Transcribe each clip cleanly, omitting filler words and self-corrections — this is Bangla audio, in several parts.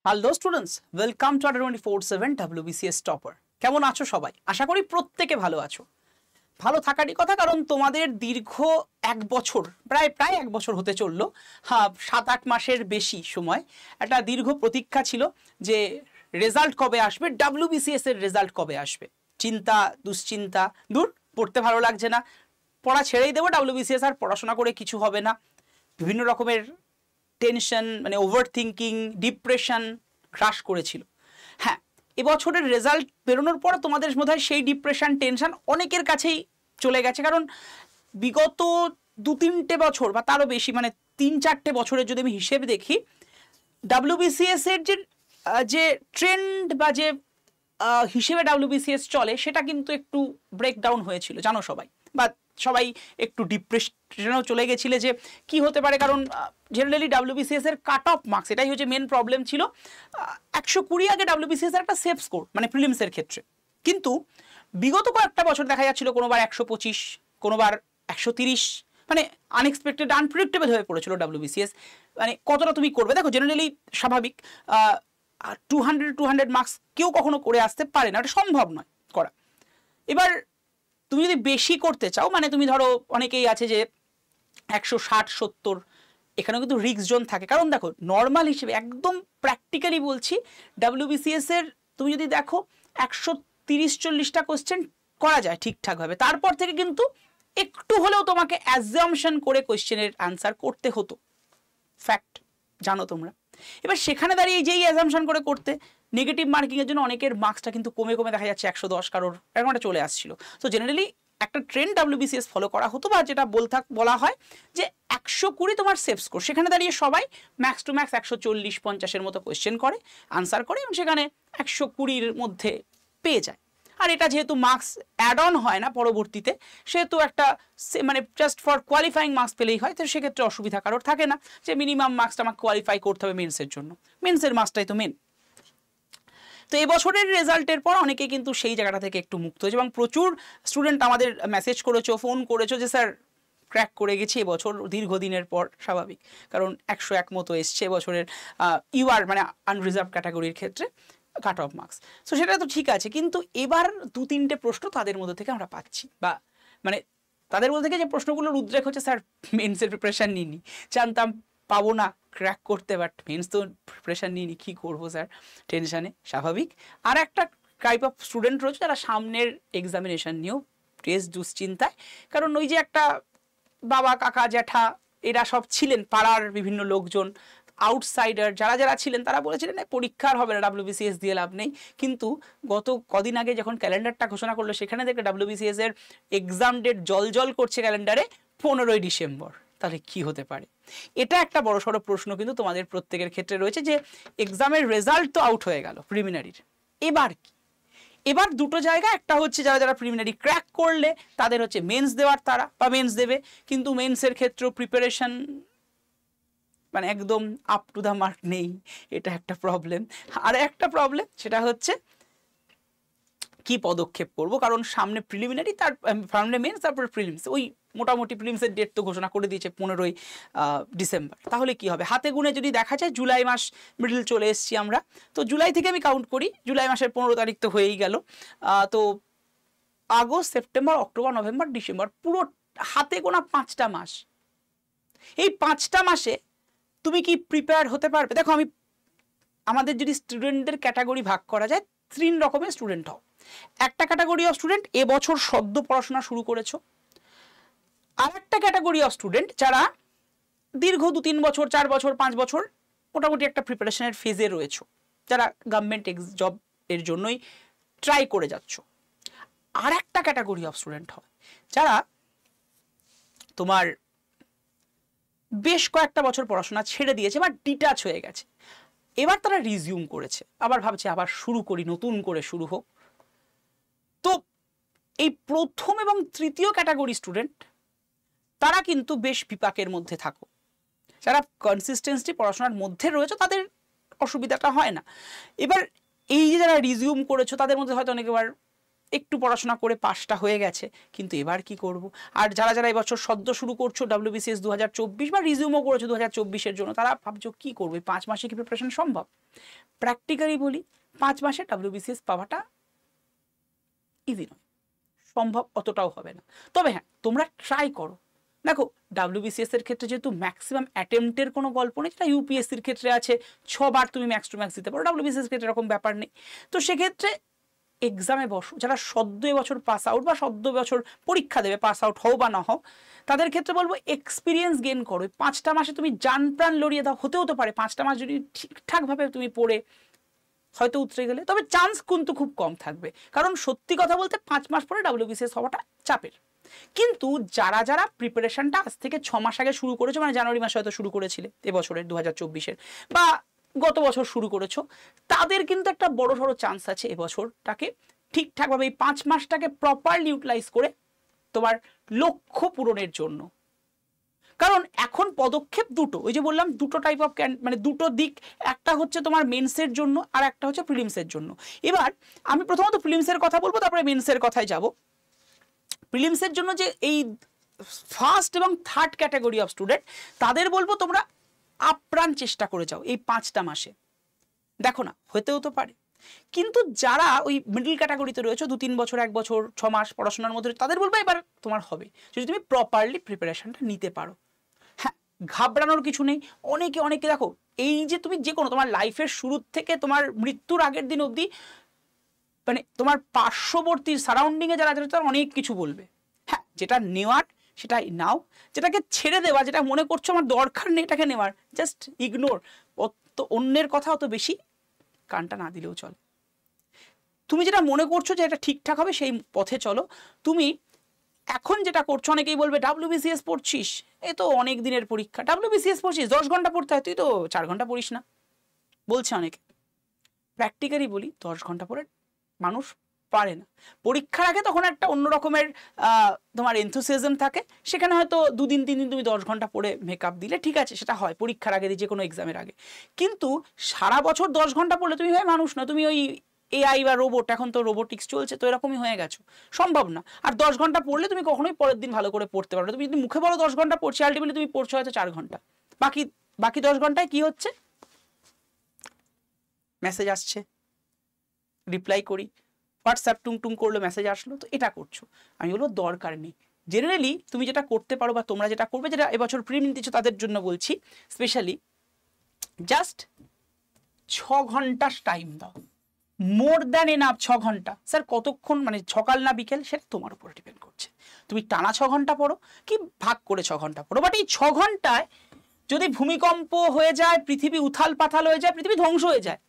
Hello students, welcome to 24/7 WBCS topper. কেমন আছো সবাই? আশা করি প্রত্যেকে ভালো আছো। ভালো থাকারই কথা, কারণ তোমাদের দীর্ঘ এক বছর, প্রায় এক বছর হতে চললো, 7-8 মাসের বেশি সময় একটা দীর্ঘ প্রতীক্ষা ছিল যে রেজাল্ট কবে আসবে, WBCS এর রেজাল্ট কবে আসবে। চিন্তা, দুশ্চিন্তা, দূর, পড়তে ভালো লাগছে না, পড়া ছেড়েই দেবো, WBCS আর পড়াশোনা করে কিছু হবে না, বিভিন্ন রকমের টেনশন, মানে ওভার থিঙ্কিং, ডিপ্রেশন ক্রাশ করেছিল। হ্যাঁ, এবছরের রেজাল্ট বেরোনোর পর তোমাদের মধ্যে সেই ডিপ্রেশন, টেনশন অনেকের কাছেই চলে গেছে, কারণ বিগত 2-3টে বছর বা তারও বেশি, মানে 3-4টে বছরের যদি আমি হিসেবে দেখি, WBCS এর যে ট্রেন্ড বা যে হিসেবে WBCS চলে সেটা কিন্তু একটু ব্রেকডাউন হয়েছিল, জানো সবাই, বা সবাই একটু ডিপ্রেশনেও চলে গেছিলে যে কি হতে পারে, কারণ জেনারেলি WBCS এর কাট অফ মার্কস, এটাই হচ্ছে মেন প্রবলেম ছিল। 120 আগে WBCS এর একটা সেফ স্কোর, মানে প্রিলিমসের ক্ষেত্রে, কিন্তু বিগত কয়েকটা বছর দেখা যাচ্ছিল কোনোবার 125, কোনোবার 130, মানে আনএক্সপেক্টেড, আনপ্রেডিক্টেবল হয়ে পড়েছিল WBCS। মানে কতটা তুমি করবে, দেখো জেনারেলি স্বাভাবিক 200 মার্কস কেউ কখনো করে আসতে পারে না, এটা সম্ভব নয় করা। এবার তুমি যদি বেশি করতে চাও, মানে তুমি ধরো অনেকেই আছে যে 160-70, এখানেও কিন্তু রিস্ক জোন থাকে, কারণ দেখো নর্মাল হিসেবে একদম প্র্যাকটিক্যালি বলছি, WBCS এর তুমি যদি দেখো 130-40টা কোশ্চেন করা যায় ঠিকঠাকভাবে, তারপর থেকে কিন্তু একটু হলেও তোমাকে অ্যাজাম্পশন করে কোশ্চেনের অ্যান্সার করতে হতো, ফ্যাক্ট জানো তোমরা। এবার সেখানে দাঁড়িয়ে যেই অ্যাজাম্পশন করে করতে, নেগেটিভ মার্কিংয়ের জন্য অনেকের মার্কসটা কিন্তু কমে কমে দেখা যাচ্ছে 110, কারোর এরকম একটা চলে আসছিল। তো জেনারেলি একটা ট্রেন্ড WBCS ফলো করা হতো, বা যেটা বলা হয় যে 120 তোমার সেফ স্কোর, সেখানে দাঁড়িয়ে সবাই ম্যাক্স টু ম্যাক্স 140-50-এর মতো কোয়েশ্চেন করে, আনসার করে, এবং সেখানে 120-এর মধ্যে পেয়ে যায়। আর এটা যেহেতু মার্কস অ্যাড অন হয় না পরবর্তীতে, সেহেতু একটা মানে জাস্ট ফর কোয়ালিফাইং মার্কস পেলেই হয়, তো সেক্ষেত্রে অসুবিধা কারোর থাকে না যে মিনিমাম মার্কসটা আমাকে কোয়ালিফাই করতে হবে মেন্সের জন্য, মেন্সের মার্কসটাই তো মেন। তো এবছরের রেজাল্টের পর অনেকে কিন্তু সেই জায়গাটা থেকে একটু মুক্ত হয়েছে, এবং প্রচুর স্টুডেন্ট আমাদের মেসেজ করেছো, ফোন করেছো যে স্যার ক্র্যাক করে গেছি এবছর দীর্ঘদিনের পর, স্বাভাবিক, কারণ 101 মতো এসছে এবছরের ইউআর মানে আনরিজার্ভ ক্যাটাগরির ক্ষেত্রে কাট অফ মার্কস। সো সেটা তো ঠিক আছে, কিন্তু এবার 2-3টে প্রশ্ন তাদের মধ্যে থেকে আমরা পাচ্ছি, বা মানে তাদের মধ্যে থেকে যে প্রশ্নগুলোর উদ্রেক হচ্ছে, স্যার মেন্সের প্রিপারেশান নিইনি, জানতাম পাবো না ক্র্যাক করতে, বাট মেন্স তো প্রিপারেশান নিইনি, কী করবো স্যার, টেনশানে, স্বাভাবিক। আর একটা টাইপ অফ স্টুডেন্ট রয়েছে যারা সামনের এক্সামিনেশান নিয়েও টেস্ট দুশ্চিন্তায়, কারণ ওই যে একটা বাবা, কাকা, জ্যাঠা এরা সব ছিলেন, পাড়ার বিভিন্ন লোকজন, আউটসাইডার যারা যারা ছিলেন, তারা বলেছিলেন পরীক্ষার হবে না, WBCS দিয়ে লাভ নেই। কিন্তু গত কদিন আগে যখন ক্যালেন্ডারটা ঘোষণা করলো, সেখানে দেখে WBCS এর এক্সাম ডেট জল করছে ক্যালেন্ডারে 15ই ডিসেম্বর। তাহলে কি হতে পারে? এটা একটা বড়সড় প্রশ্ন কিন্তু তোমাদের প্রত্যেকের ক্ষেত্রে রয়েছে, যে এক্সামের রেজাল্ট তো আউট হয়ে গেল প্রিলিমিনারির, এবার কি? এবার দুটো জায়গা, একটা হচ্ছে যারা যারা প্রিলিমিনারি ক্র্যাক করলে তাদের হচ্ছে মেন্স দেওয়ার, তারা বা মেন্স দেবে, কিন্তু মেন্সের ক্ষেত্রেও প্রিপারেশন মানে একদম আপ টু দ্য মার্ক নেই, এটা একটা প্রবলেম। আর একটা প্রবলেম সেটা হচ্ছে কি পদক্ষেপ করব, কারণ সামনে প্রিলিমিনারি, তার সামনে মেন্স, তারপরে প্রিলিমস, ওই মোটামুটি প্রিলিমসের ডেট তো ঘোষণা করে দিয়েছে 15ই ডিসেম্বর। তাহলে কি হবে? হাতে গুনে যদি দেখা যায় জুলাই মাস মিডল চলে এসেছি আমরা, তো জুলাই থেকে আমি কাউন্ট করি, জুলাই মাসের 15 তারিখ তো হয়েই গেল, তো August, September, October, November, December, পুরো হাতে গোনা 5টা মাস। এই 5টা মাসে তুমি কি প্রিপেয়ার হতে পারবে? দেখো, আমাদের যদি স্টুডেন্টদের ক্যাটাগরি ভাগ করা যায়, 3 রকমের স্টুডেন্ট হও। একটা ক্যাটাগরি অফ স্টুডেন্ট এবছর সদ্য পড়াশোনা শুরু করেছো, আর একটা ক্যাটাগরি অফ স্টুডেন্ট যারা দীর্ঘ 2-3 বছর, 4 বছর, 5 বছর মোটামুটি একটা প্রিপারেশনের ফেজে রয়েছো, যারা গভর্নমেন্ট জব এর জন্যই ট্রাই করে যাচ্ছ। আর একটা ক্যাটাগরি অফ স্টুডেন্ট হয় যারা তোমার বেশ কয়েকটা বছর পড়াশোনা ছেড়ে দিয়েছে বা ডিটাচ হয়ে গেছে, এবার তারা রিজিউম করেছে, আবার ভাবছে আবার শুরু করি, নতুন করে শুরু হোক। তো এই প্রথম এবং তৃতীয় ক্যাটাগরি স্টুডেন্ট, তারা কিন্তু বেশ বিপাকের মধ্যে থাকো। যারা কনসিস্টেন্সি পড়াশোনার মধ্যে রয়েছে তাদের অসুবিধাটা হয় না। এবার এই যে যারা রিজিউম করেছো, তাদের মধ্যে হয়তো অনেকবার একটু পড়াশোনা করে পাসটা হয়ে গেছে, কিন্তু এবার কি করব? আর যারা যারা এবছর সদ্য শুরু করছো WBCS 2024 বা রিজিউমও করেছো 2024-এর জন্য, তারা ভাবছো কি করবে, 5 মাসে কি প্রিপারেশন সম্ভব? প্র্যাকটিক্যালি বলি, 5 মাসে WBCS পাওয়াটা ইজি নয়, সম্ভব অতটাও হবে না। তবে হ্যাঁ, তোমরা ট্রাই করো। দেখো, WBCS এর ক্ষেত্রে যেহেতু ম্যাক্সিমাম অ্যাটেম্পটের কোনো গল্প নেই, যেটা UPSCর ক্ষেত্রে আছে 6 বার তুমি ম্যাক্স টু ম্যাক্স দিতে পারো, WBCS ক্ষেত্রে এরকম ব্যাপার নেই। তো সেক্ষেত্রে এক্সামে বসো। যারা সদ্য এবছর পাস আউট বা সদ্য বছর পরীক্ষা দেবে, পাস আউট হও বা না হও, তাদের ক্ষেত্রে বলবো এক্সপিরিয়েন্স গেইন করো। 5টা মাসে তুমি জান প্রাণ লড়িয়ে দাও, হতেও তো পারে 5টা মাস যদি ঠিকঠাকভাবে তুমি পড়ে হয়তো উতরে গেলে, তবে চান্স কিন্তু খুব কম থাকবে, কারণ সত্যি কথা বলতে 5 মাস পরে WBCS হওয়াটা চাপের। কিন্তু যারা যারা প্রিপারেশনটা আজ থেকে 6 মাস আগে শুরু করেছো, মানে জানুয়ারি মাসে হয়তো শুরু করেছিলে এবছরের 2024-এর, বা গত বছর শুরু করেছো, তাদের কিন্তু একটা বড় সড়ো চান্স আছে এবছরটাকে ঠিকঠাকভাবে এই 5 মাসটাকে প্রপারলি ইউটিলাইজ করে তোমার লক্ষ্য পূরণের জন্য। কারণ এখন পদক্ষেপ দুটো, ওই যে বললাম দুটো টাইপ অফ মানে দুটো দিক, একটা হচ্ছে তোমার মেন্সের জন্য আর একটা হচ্ছে প্রিলিমসের জন্য। এবার আমি প্রথমত প্রিলিমসের কথা বলবো, তারপরে মেন্সের কথায় যাব। প্রিলিমসের জন্য যে এই ফার্স্ট এবং থার্ড ক্যাটাগরি অফ স্টুডেন্ট, তাদের বলবো তোমরা আপ্রাণ চেষ্টা করে যাও এই 5টা মাসে। দেখো না, হতেও তো পারে, কিন্তু যারা ওই মিডল ক্যাটাগরিতে রয়েছে 2-3 বছর 1 বছর 6 মাস পড়াশোনার মধ্যে, তাদের বলবো এবার তোমার হবে, যদি তুমি প্রপারলি প্রিপারেশনটা নিতে পারো। হ্যাঁ, ঘাবড়ানোর কিছু নেই। অনেকে দেখো, এই যে তুমি যে কোনো তোমার লাইফের শুরু থেকে তোমার মৃত্যুর আগের দিন অবধি, মানে তোমার পার্শ্ববর্তী সারাউন্ডিংয়ে যারা আছে তারা অনেক কিছু বলবে। হ্যাঁ, যেটা নেওয়ার সেটাই নাও, যেটাকে ছেড়ে দেওয়া, যেটা মনে করছো আমার দরকার নেই এটাকে নেওয়ার, জাস্ট ইগনোর। অত অন্যের কথা অত বেশি কানটা না দিলেও চলে। তুমি যেটা মনে করছো যে এটা ঠিকঠাক হবে সেই পথে চলো। তুমি এখন যেটা করছো, অনেকেই বলবে WBCS পড়ছিস, এ তো অনেক দিনের পরীক্ষা, WBCS পড়ছিস 10 ঘন্টা পড়তে হয়, তুই তো 4 ঘন্টা পড়িস না, বলছে অনেকে। প্র্যাকটিক্যালি বলি, 10 ঘন্টা পড়ে মানুষ পারে না। পরীক্ষার আগে তখন একটা অন্য রকমের তোমার এনথুসিয়াজম থাকে, সেখানে হয়তো 2 দিন 3 দিন তুমি 10 ঘন্টা পড়ে মেকআপ দিলে ঠিক আছে, সেটা হয় পরীক্ষার আগে, যে কোনো এক্সামের আগে। কিন্তু সারা বছর 10 ঘন্টা পড়লে তুমি হয় মানুষ না, তুমি ওই AI বা রোবট, এখন তো রোবোটিক্স চলছে, তো এরকমই হয়ে গেছো, সম্ভব না। আর 10 ঘন্টা পড়লে তুমি কখনোই পরের দিন ভালো করে পড়তে পারো না। তুমি যদি মুখে বলো 10 ঘন্টা পড়ছি, আলটিমেটলি তুমি পড়ছো হয়তো 4 ঘন্টা। বাকি 10 ঘন্টায় কি হচ্ছে? মেসেজ আসছে, রিপ্লাই করি, হোয়াটসঅ্যাপ টুং করলো, মেসেজ আসলো, তো এটা করছো। আমি বলবো দরকার নেই। জেনারেলি তুমি যেটা করতে পারো বা তোমরা যেটা করবে, যেটা এবছর প্রিলিম দিচ্ছ তাদের জন্য বলছি স্পেশালি, জাস্ট 6 ঘন্টা টাইম দাও, মোর দ্যান এনাফ। 6 ঘন্টা, স্যার কতক্ষণ, মানে সকাল না বিকেল, সেটা তোমার উপরে ডিপেন্ড করছে। তুমি টানা 6 ঘন্টা পড়ো কি ভাগ করে 6 ঘন্টা পড়ো, বাট এই 6 ঘন্টায় যদি ভূমিকম্প হয়ে যায়, পৃথিবী উথাল পাথাল হয়ে যায়, পৃথিবী ধ্বংস হয়ে যায়,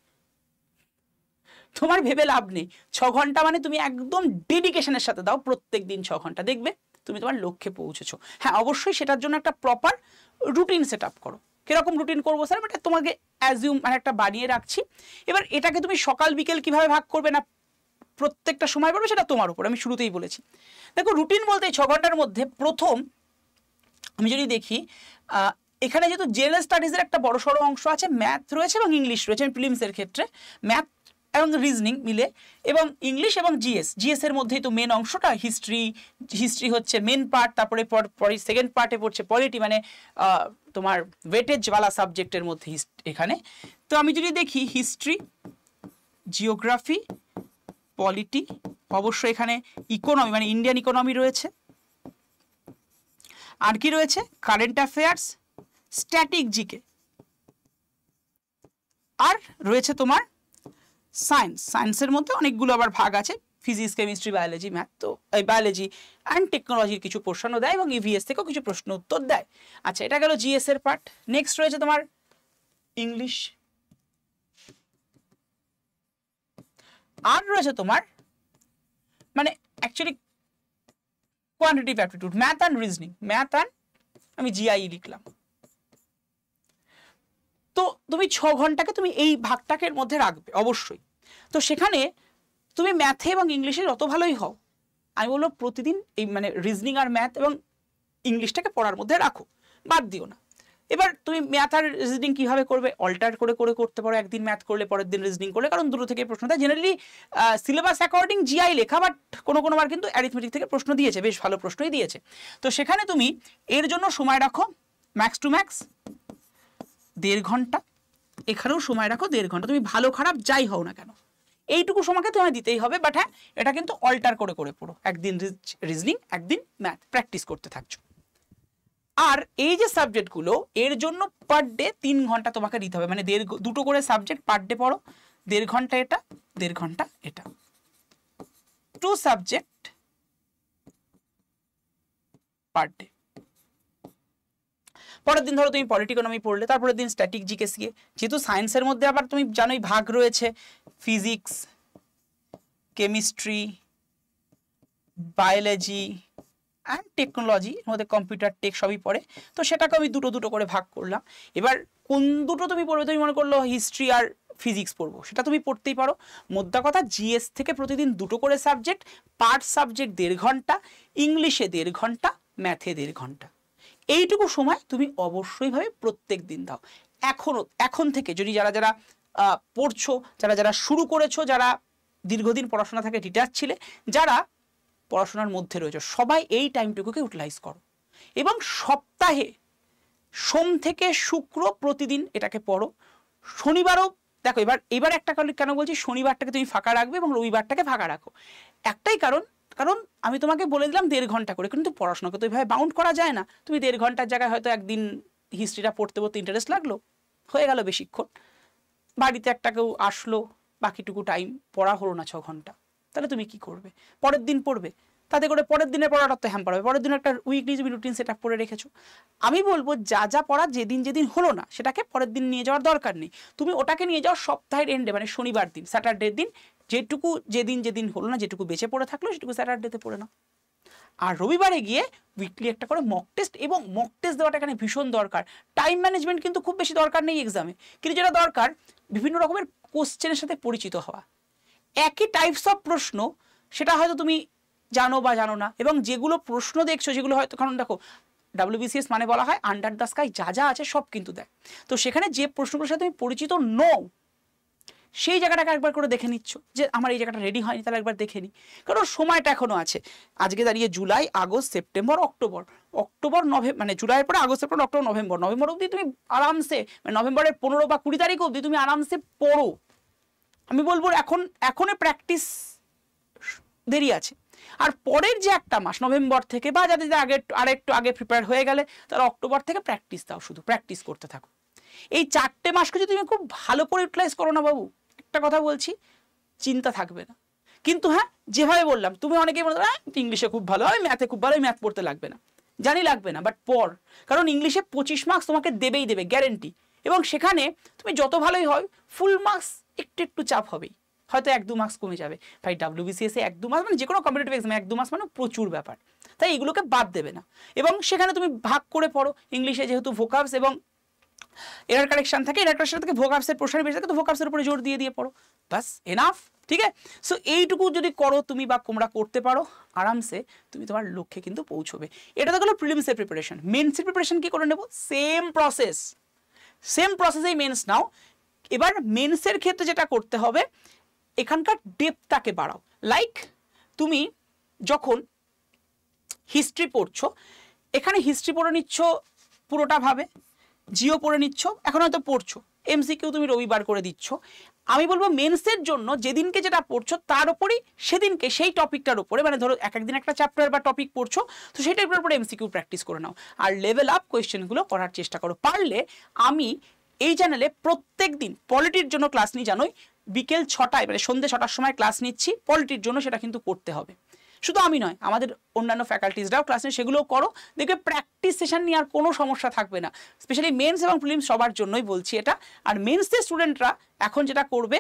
তোমার ভেবে লাভ নেই। 6 ঘন্টা মানে তুমি একদম ডেডিকেশনের সাথে দাও প্রত্যেক দিন 6 ঘন্টা, দেখবে তুমি তোমার লক্ষ্যে পৌঁছেছো। হ্যাঁ, অবশ্যই সেটার জন্য একটা প্রপার রুটিন সেট আপ করো। কিরকম রুটিন করবো স্যার, এটা তোমাকে অ্যাজিউম মানে একটা বানিয়ে রাখছি। এবার এটাকে তুমি সকাল বিকেল কিভাবে ভাগ করবে না প্রত্যেকটা সময় পড়বে, সেটা তোমার উপর, আমি শুরুতেই বলেছি। দেখো, রুটিন বলতে এই 6 ঘন্টার মধ্যে প্রথম আমি যদি দেখি, এখানে যেহেতু জেনারেল স্টাডিজের একটা বড় সড়ো অংশ আছে, ম্যাথ রয়েছে এবং ইংলিশ রয়েছে। প্রিলিমসের ক্ষেত্রে ম্যাথ এবং রিজনিং মিলে, এবং ইংলিশ এবং জিএস এর মধ্যেই তো মেন অংশটা। হিস্ট্রি হচ্ছে মেন পার্ট, তারপরে সেকেন্ড পার্টে পড়ছে পলিটি, মানে তোমার ওয়েটেজওয়ালা সাবজেক্টের মধ্যে এখানে। তো আমি যদি দেখি হিস্ট্রি, জিওগ্রাফি, পলিটি, অবশ্যই এখানে ইকোনমি মানে ইন্ডিয়ান ইকোনমি রয়েছে, আর কি রয়েছে কারেন্ট অ্যাফেয়ার্স, স্ট্যাটিক জিকে, আর রয়েছে তোমার সায়েন্সের মধ্যে অনেকগুলো আবার ভাগ আছে, ফিজিক্স, কেমিস্ট্রি, বায়োলজি, ম্যাথ। তো এই বায়োলজি অ্যান্ড টেকনোলজির কিছু পোর্শনও দেয় এবং ইভিএস থেকেও কিছু প্রশ্ন উত্তর দেয়। আচ্ছা, এটা গেল জিএস এর পার্ট। নেক্সট রয়েছে তোমার ইংলিশ, আর রয়েছে তোমার মানে actually quantitative aptitude, math and reasoning, math and আমি জিআই লিখলাম। তো তুমি 6 ঘন্টাকে তুমি এই ভাগটাকের মধ্যে রাখবে অবশ্যই। তো সেখানে তুমি ম্যাথে এবং ইংলিশে যত ভালোই হও, আমি বলবো প্রতিদিন এই মানে রিজনিং আর ম্যাথ এবং ইংলিশটাকে পড়ার মধ্যে রাখো, বাদ দিও না। এবার তুমি ম্যাথ আর রিজনিং কিভাবে করবে, অল্টার করে করে করতে পারো, একদিন ম্যাথ করলে পরের দিন রিজনিং করলে, কারণ দুটো থেকে প্রশ্ন দেয় জেনারেলি সিলেবাস অ্যাকর্ডিং জিআই লেখা, বাট কোনো বার কিন্তু অ্যারিথমেটিক থেকে প্রশ্ন দিয়েছে, বেশ ভালো প্রশ্নই দিয়েছে। তো সেখানে তুমি এর জন্য সময় রাখো ম্যাক্স টু ম্যাক্স 1.5 ঘন্টা, এখানেও সময় রাখো 1.5 ঘন্টা, তুমি ভালো খারাপ যাই হও না কেন এইটুকু সময়কে তোমায় দিতেই হবে। বাট হ্যাঁ, এটা কিন্তু অল্টার করে করে পড়ো, একদিন রিজনিং একদিন ম্যাথ প্র্যাকটিস করতে থাকছো। আর এই যে সাবজেক্টগুলো এর জন্য পার ডে 3 ঘন্টা তোমাকে দিতে হবে, মানে দুটো করে সাবজেক্ট পার ডে পড়ো, 1.5 ঘন্টা এটা, 1.5 ঘন্টা এটা, 2 সাবজেক্ট পার ডে। পরের দিন ধরো তুমি পলিটি ইকোনমি পড়লে, তারপরের দিন স্ট্যাটিক জিকে সিকে, যেহেতু সায়েন্সের মধ্যে আবার তুমি জানোই ভাগ রয়েছে, physics, chemistry, biology and technology, এর মধ্যে কম্পিউটার টেক সবই পড়ে, তো সেটাকে আমি দুটো দুটো করে ভাগ করলাম। এবার কোন দুটো তুমি পড়বে, তুমি মনে করলো হিস্ট্রি আর ফিজিক্স পড়বো, সেটা তুমি পড়তেই পারো। মোদ্দা কথা জিএস থেকে প্রতিদিন দুটো করে সাবজেক্ট, পার সাবজেক্ট 1.5 ঘন্টা, ইংলিশে 1.5 ঘন্টা, ম্যাথে 1.5 ঘন্টা, এইটুকু সময় তুমি অবশ্যই ভাবে প্রত্যেক দিন দাও। এখন থেকে যদি যারা যারা পড়ছো, যারা যারা শুরু করেছো, যারা দীর্ঘদিন পড়াশোনা থেকে ডিটাচ ছিলে, যারা পড়াশোনার মধ্যে রয়েছে, সবাই এই টাইমটুকুকে ইউটিলাইজ করো এবং সপ্তাহে সোম থেকে শুক্র প্রতিদিন এটাকে পড়ো। শনিবারও দেখো, এবার একটা কেন বলছি শনিবারটাকে তুমি ফাঁকা রাখবে এবং রবিবারটাকে ফাঁকা রাখো, একটাই কারণ আমি তোমাকে বলে দিলাম 1.5 ঘন্টা করে, কিন্তু পড়াশোনাকে তো এইভাবে বাউন্ড করা যায় না। তুমি 1.5 ঘন্টার জায়গায় হয়তো একদিন হিস্ট্রিটা পড়তে পড়তে ইন্টারেস্ট লাগলো, হয়ে গেল বেশিক্ষণ, বাড়িতে একটা কেউ আসলো, বাকিটুকু টাইম পড়া হলো না 6 ঘন্টা, তাহলে তুমি কি করবে? পরের দিন পড়বে, তাতে করে পরের দিনের পড়াটা তো হ্যাম্পার হবে। পরের দিন একটা উইকলি তুমি রুটিন সেট আপ করে রেখেছো। আমি বলবো যা যা পড়া যেদিন যেদিন হলো না সেটাকে পরের দিন নিয়ে যাওয়ার দরকার নেই, তুমি ওটাকে নিয়ে যাও সপ্তাহের এন্ডে, মানে শনিবার দিন, স্যাটারডের দিন, যেটুকু যেদিন হলো না, যেটুকু বেঁচে পড়ে থাকলো সেটুকু স্যাটারডেতে পড়ে নাও। আর রবিবারে গিয়ে উইকলি একটা করে মক টেস্ট, এবং মক টেস্ট দেওয়াটা এখানে ভীষণ দরকার। টাইম ম্যানেজমেন্ট কিন্তু খুব বেশি দরকার নেই এক্সামে, কিন্তু যেটা দরকার বিভিন্ন রকমের কোশ্চেনের সাথে পরিচিত হওয়া। একই টাইপস অফ প্রশ্ন সেটা হয়তো তুমি জানো বা জানো না, এবং যেগুলো প্রশ্ন দেখছো যেগুলো হয়তো, কারণ দেখো WBCS মানে বলা হয় আন্ডার দ্য স্কাই, যা যা আছে সব কিন্তু দেয়, তো সেখানে যে প্রশ্নগুলোর সাথে তুমি পরিচিত নও সেই জায়গাটাকে একবার করে দেখে নিচ্ছ যে আমার এই জায়গাটা রেডি হয়নি, তাহলে একবার দেখে নিই, কারণ সময়টা এখনো আছে। আজকে দাঁড়িয়ে July, August, September, October, November, মানে জুলাইয়ের পরে আগস্ট, সেপ্টেম্বর, অক্টোবর, নভেম্বর অবধি তুমি আরামসে, মানে নভেম্বরের 15 বা 20 তারিখ অবধি তুমি আরামসে পড়ো। আমি বলবো এখনই প্র্যাকটিস দেরি আছে। আর পরের যে একটা মাস নভেম্বর থেকে, বা যাদের আরেকটু আগে প্রিপেয়ার হয়ে গেলে, তারা অক্টোবর থেকে প্র্যাকটিস দাও, শুধু প্র্যাকটিস করতে থাকো। এই 4টে মাসকে যদি তুমি খুব ভালো করে ইউটিলাইজ করো না বাবু, একটা কথা বলছি, চিন্তা থাকবে না। কিন্তু হ্যাঁ, যেভাবে বললাম, তুমি অনেকেই বলো ইংলিশে খুব ভালো হয়, ম্যাথে খুব ভালো হয়, ম্যাথ পড়তে লাগবে না, জানি লাগবে না, বাট পড়, কারণ ইংলিশে 25 মার্কস তোমাকে দেবেই দেবে, গ্যারেন্টি। এবং সেখানে তুমি যত ভালোই হয়, ফুল মার্কস একটু চাপ হবেই, হয়তো 1-2 মার্কস কমে যাবে। ভাই WBCS 1-2 মাস, মানে যে কোনো কম্পিটিটিভ এক্সামে 1-2 মাস মানে প্রচুর ব্যাপার, তাই এগুলোকে বাদ দেবে না। এবং সেখানে তুমি ভাগ করে পড়ো, ইংলিশে যেহেতু ভোকাবস এবং এরার কারেকশন থাকে, এরার কারেকশন থেকে ভোকাবসের পোর্শন বেশি থাকে, তো ভোকাবসের উপরে জোর দিয়ে পড়ো, বাস এনাফ, ঠিক আছে? সো এইটুকু যদি করো তুমি বা তোমরা করতে পারো, আরামসে তুমি তোমার লক্ষ্যে কিন্তু পৌঁছবে। এটা তো গেলো প্রিলিমসের প্রিপারেশন। মেন্সের প্রিপারেশন কি করে নেব? সেম প্রসেসেই মেন্স নাও। এবার মেন্সের ক্ষেত্রে যেটা করতে হবে, এখানকার ডেপথটাকে বাড়াও। লাইক তুমি যখন হিস্ট্রি পড়ছো, এখানে হিস্ট্রি পড়ে নিচ্ছ পুরোটা ভাবে, জিও পড়ে নিচ্ছ, এখন হয়তো পড়ছো, MCQ তুমি রবিবার করে দিচ্ছ। আমি বলবো মেন্সের জন্য যেদিনকে যেটা পড়ছো তার উপরই সেদিনকে সেই টপিকটার উপরে, মানে ধরো একদিন একটা চ্যাপ্টার বা টপিক পড়ছো, তো সেটার উপরে MCQ প্র্যাকটিস করে নাও, আর লেভেল আপ কোয়েশ্চেনগুলো করার চেষ্টা করো। পারলে আমি এই চ্যানেলে প্রত্যেক দিন পলিটির জন্য ক্লাস নিই, জানোই বিকেল 6টায়, মানে সন্ধ্যে 6টার সময় ক্লাস নিচ্ছি পলিটির জন্য, সেটা কিন্তু করতে হবে। শুধু আমি নয়, আমাদের অন্যান্য ফ্যাকাল্টিসরাও ক্লাস নিয়ে সেগুলোও করো, দেখবে প্র্যাকটিস সেশন নিয়ে আর কোনো সমস্যা থাকবে না। স্পেশালি মেন্স এবং প্রিলিমস সবার জন্যই বলছি এটা। আর মেন্সের স্টুডেন্টরা এখন যেটা করবে,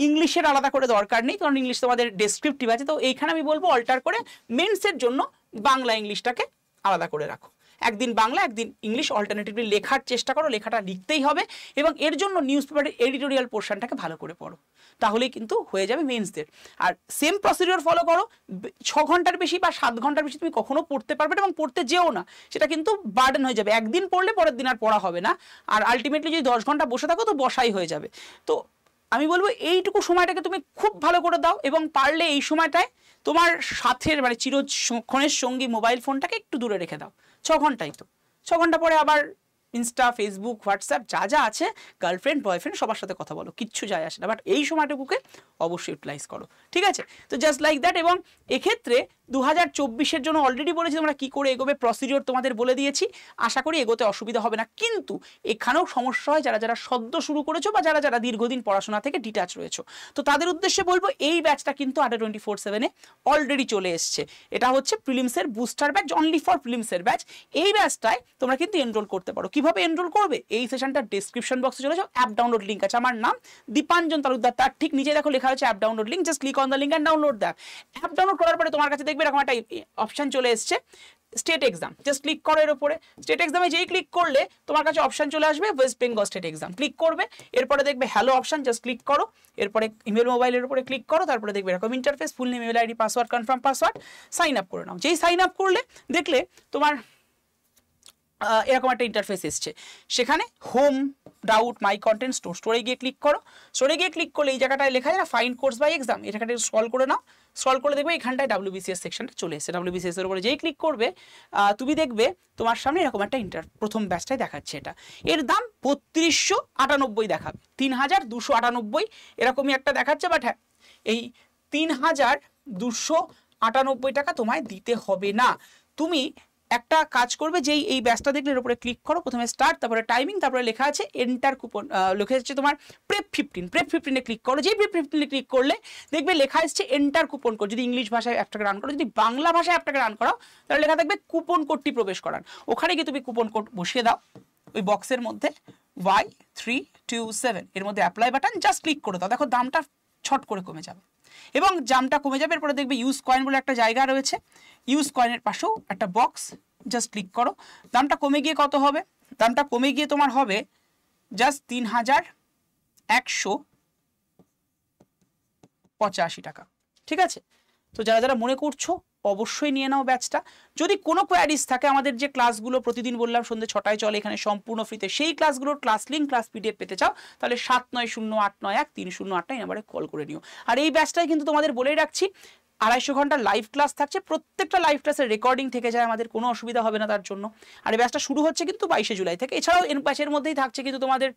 ইংলিশের আলাদা করে দরকার নেই, কারণ ইংলিশ তোমাদের ডেসক্রিপটিভ আছে, তো এইখানে আমি বলবো অল্টার করে মেন্সের জন্য বাংলা ইংলিশটাকে আলাদা করে রাখো। একদিন বাংলা একদিন ইংলিশ অল্টারনেটিভলি লেখার চেষ্টা করো, লেখাটা লিখতেই হবে এবং এর জন্য নিউজ পেপারের এডিটোরিয়াল পোর্শনটাকে ভালো করে পড়ো, তাহলেই কিন্তু হয়ে যাবে মেন্সদের। আর সেম প্রসিডিওর ফলো করো, 6 ঘন্টার বেশি বা 7 ঘন্টার বেশি তুমি কখনো পড়তে পারবে না এবং পড়তে যেও না, সেটা কিন্তু বার্ডেন হয়ে যাবে। একদিন পড়লে পরের দিন আর পড়া হবে না, আর আলটিমেটলি যদি 10 ঘন্টা বসে থাকো তো বসাই হয়ে যাবে। তো আমি বলবো এইটুকু সময়টাকে তুমি খুব ভালো করে দাও এবং পারলে এই সময়টায় তোমার সাথের মানে চিরক্ষণের সঙ্গী মোবাইল ফোনটাকে একটু দূরে রেখে দাও। 6 ঘন্টাই তো, 6 ঘন্টা পরে আবার ইনস্টা, ফেসবুক, হোয়াটসঅ্যাপ যা যা আছে, গার্লফ্রেন্ড বয়ফ্রেন্ড সবার সাথে কথা বলো, কিচ্ছু যায় আসে না, বাট এই সময়টুকুকে অবশ্যই ইউটিলাইজ করো, ঠিক আছে? তো জাস্ট লাইক দ্যাট। এবং এক্ষেত্রে 2024-এর জন্য অলরেডি বলেছি তোমরা কী করে এগোবে, প্রসিডিওর তোমাদের বলে দিয়েছি, আশা করি এগোতে অসুবিধা হবে না। কিন্তু এখানেও সমস্যা হয় যারা যারা সদ্য শুরু করেছো বা যারা যারা দীর্ঘদিন পড়াশোনা থেকে ডিটাচ রয়েছো, তো তাদের উদ্দেশ্যে বলবো এই ব্যাচটা কিন্তু আড্ডা 24/7-এ অলরেডি চলে এসছে। এটা হচ্ছে প্রিলিমসের বুস্টার ব্যাচ, অনলি ফর প্রিলিমসের ব্যাচ। এই ব্যাচটায় তোমরা কিন্তু এনরোল করতে পারো। কিভাবে এনরোল করবে? এই সেশনটা ডেসক্রিপশন বক্সে চলে যাও, অ্যাপ ডাউনলোড লিঙ্ক আছে, আমার নাম দীপাঞ্জন তালুকদার, তার ঠিক নিচে দেখো লেখা হচ্ছে app download link, just click on the link and download the app. Download করার পরে তোমার কাছে দেখবে এরকম একটা অপশন চলে এসছে স্টেট এক্সাম, জাস্ট ক্লিক করো এর উপরে। স্টেট এক্সামে যেই ক্লিক করলে তোমার কাছে অপশন চলে আসবে West Bengal state exam, click করবে। এরপরে দেখবে হ্যালো অপশন, জাস্ট ক্লিক করো। এরপরে ইমেল মোবাইলের উপরে ক্লিক করো, তারপরে দেখবে এরকম interface, full name, email ID, password, confirm password, sign up করে নাও। যেই সাইন আপ করলে দেখলে তোমার এরকম একটা ইন্টারফেস এসছে, সেখানে হোম, ডাউট, মাই কন্টেন্ট, স্টোরে গিয়ে ক্লিক করো। স্টোরে গিয়ে ক্লিক করলে এই জায়গাটায় লেখা যায় না ফাইন্ড কোর্স বাই এক্সাম, এই জায়গাটা স্ক্রল করে নাও। স্ক্রল করে দেখবে এখানটায় WBCS সেকশনটা চলে এসেছে। WBCS এর উপরে যেই ক্লিক করবে তুমি দেখবে তোমার সামনে এরকম একটা প্রথম ব্যাচটাই দেখাচ্ছে। এটা এর দাম 3298 দেখাবে, 3298 এরকমই একটা দেখাচ্ছে। বাট হ্যাঁ, এই 3298 টাকা তোমায় দিতে হবে না। তুমি একটা কাজ করবে, যেই এই ব্যাচটা দেখলে এর উপরে ক্লিক করো, প্রথমে স্টার্ট, তারপরে টাইমিং, তারপরে লেখা আছে এন্টার কুপন, লেখা আছে তোমার প্রেপ 15, প্রেপ 15-এ ক্লিক করো। যেই প্রেপ 15-এ ক্লিক করলে দেখবে লেখা আসছে এন্টার কুপন কোড। যদি ইংলিশ ভাষায় অ্যাপটাকে রান করো, যদি বাংলা ভাষায় অ্যাপটাকে রান করো, তাহলে লেখা থাকবে কুপন কোডটি প্রবেশ করান। ওখানে গিয়ে তুমি কুপন কোড বসিয়ে দাও ওই বক্সের মধ্যে, Y327, এর মধ্যে অ্যাপ্লাই বাটন, জাস্ট ক্লিক করে দাও। দেখো দামটা ছট করে কমে যাবে এবং দামটা কমে যাবে। এরপরে দেখবে ইউজ কয়েন বলে একটা জায়গা রয়েছে, ইউজ কয়েনের পাশেও একটা বক্স, জাস্ট ক্লিক করো। দামটা কমে গিয়ে কত হবে? দামটা কমে গিয়ে তোমার হবে জাস্ট 3185 টাকা, ঠিক আছে? তো যারা যারা মনে করছো অবশ্যই নিয়ে নাও ব্যাচটা। যদি কোনো কোয়ারিজ থাকে, আমাদের যে ক্লাসগুলো প্রতিদিন বললাম সন্ধ্যে 6টায় চলে এখানে সম্পূর্ণ ফ্রিতে, সেই ক্লাসগুলোর ক্লাস লিঙ্ক, ক্লাস PDF পেতে চাও, তাহলে 7908913089 এই নাম্বারে কল করে নিও। আর এই ব্যাচটাই কিন্তু তোমাদের বলেই রাখছি 250 ঘন্টা লাইভ ক্লাস থাকছে, প্রত্যেকটা লাইভ ক্লাসের রেকর্ডিং থেকে যায়, আমাদের কোনো অসুবিধা হবে না তার জন্য। আর এই ব্যাচটা শুরু হচ্ছে কিন্তু 22শে জুলাই থেকে। এছাড়াও এর ব্যাচের মধ্যেই থাকছে কিন্তু তোমাদের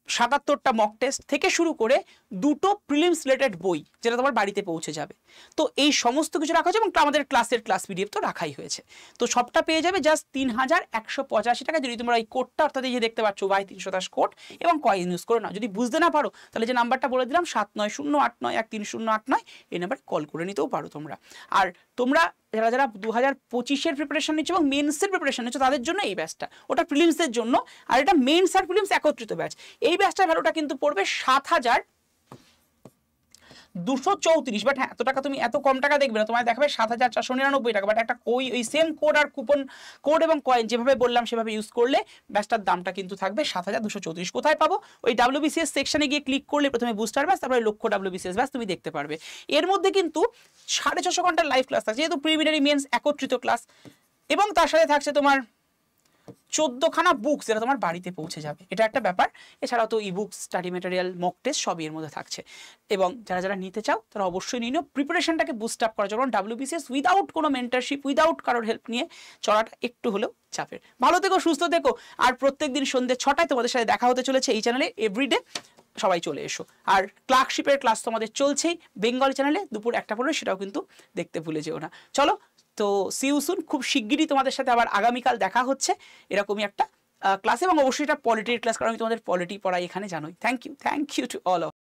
77টা মক টেস্ট থেকে শুরু করে 2টো প্রিলিমস রিলেটেড বই, যেটা তোমার বাড়িতে পৌঁছে যাবে। তো এই সমস্ত কিছু রাখা হয়েছে এবং আমাদের ক্লাসের ক্লাস PDF তো রাখাই হয়েছে। তো সবটা পেয়ে যাবে জাস্ট 3185 টাকা। যদি তোমরা এই কোডটা, অর্থাৎ এই যে দেখতে পাচ্ছ Y327 কোড এবং কয়েন ইউজ করে নাও। যদি বুঝতে না পারো তাহলে যে নাম্বারটা বলে দিলাম 7908913089, এই নাম্বারে কল করে নিতেও পারো তোমরা। আর তোমরা যারা যারা 2025-এর প্রিপারেশন নিচ্ছ এবং মেন্সের প্রিপারেশন নিচ্ছ, তাদের জন্য এই ব্যাচটা, ওটা প্রিলিমসের জন্য, আর এটা মেন্স আর প্রিলিমস একত্রিত ব্যাচ। এই ব্যাচটার ভ্যালুটা কিন্তু পড়বে 7234, বাট হ্যাঁ এত টাকা তুমি এত কম টাকা দেখবে না, তোমায় দেখাবে 7499 টাকা। বাট একটা ওই সেম কোড আর কুপন কোড এবং কয়েন যেভাবে বললাম সেভাবে ইউজ করলে ব্যাচটার দামটা কিন্তু থাকবে 7234। কোথায় পাবো? ওই WBCS সেকশনে গিয়ে ক্লিক করলে প্রথমে বুস্টার ব্যাচ, তারপরে লক্ষ্য WBCS ব্যাচ তুমি দেখতে পারবে। এর মধ্যে কিন্তু 650 ঘন্টার লাইভ ক্লাস থাকছে, যেহেতু প্রিলিমিনারি মেন্স একত্রিত ক্লাস, এবং তার সাথে থাকছে তোমার 14খানা বুকস, যেটা তোমার বাড়িতে পৌঁছে যাবে, এটা একটা ব্যাপার। এছাড়াও তো ebooks, study material, mock test সবই এর মধ্যে থাকছে। এবং যারা যারা নিতে চাও তারা অবশ্যই নিয়ে নিও। প্রিপারেশনটাকে বুস্ট আপ করার জন্য WBCS উইদাউট কোনো মেন্টারশিপ, উইদাউট কারোর হেল্প নিয়ে চলাটা একটু হলেও চাপের। ভালো থেকো, সুস্থ থেকো, আর প্রত্যেকদিন সন্ধ্যে 6টায় তোমাদের সাথে দেখা হতে চলেছে এই চ্যানেলে এভরিডে। সবাই চলে এসো। আর ক্লার্কশিপের ক্লাস তো আমাদের চলছেই বেঙ্গলি চ্যানেলে, দুপুর 1টা পরে, সেটাও কিন্তু দেখতে ভুলে যেও না। চলো, তো সি ইউ সুন, খুব শিগগিরই তোমাদের সাথে আবার আগামীকাল দেখা হচ্ছে এরকমই একটা ক্লাস, এবং অবশ্যই এটা পলিটির ক্লাস, কারণ আমি তোমাদের পলিটি পড়াই এখানে, জানোই। Thank you to all of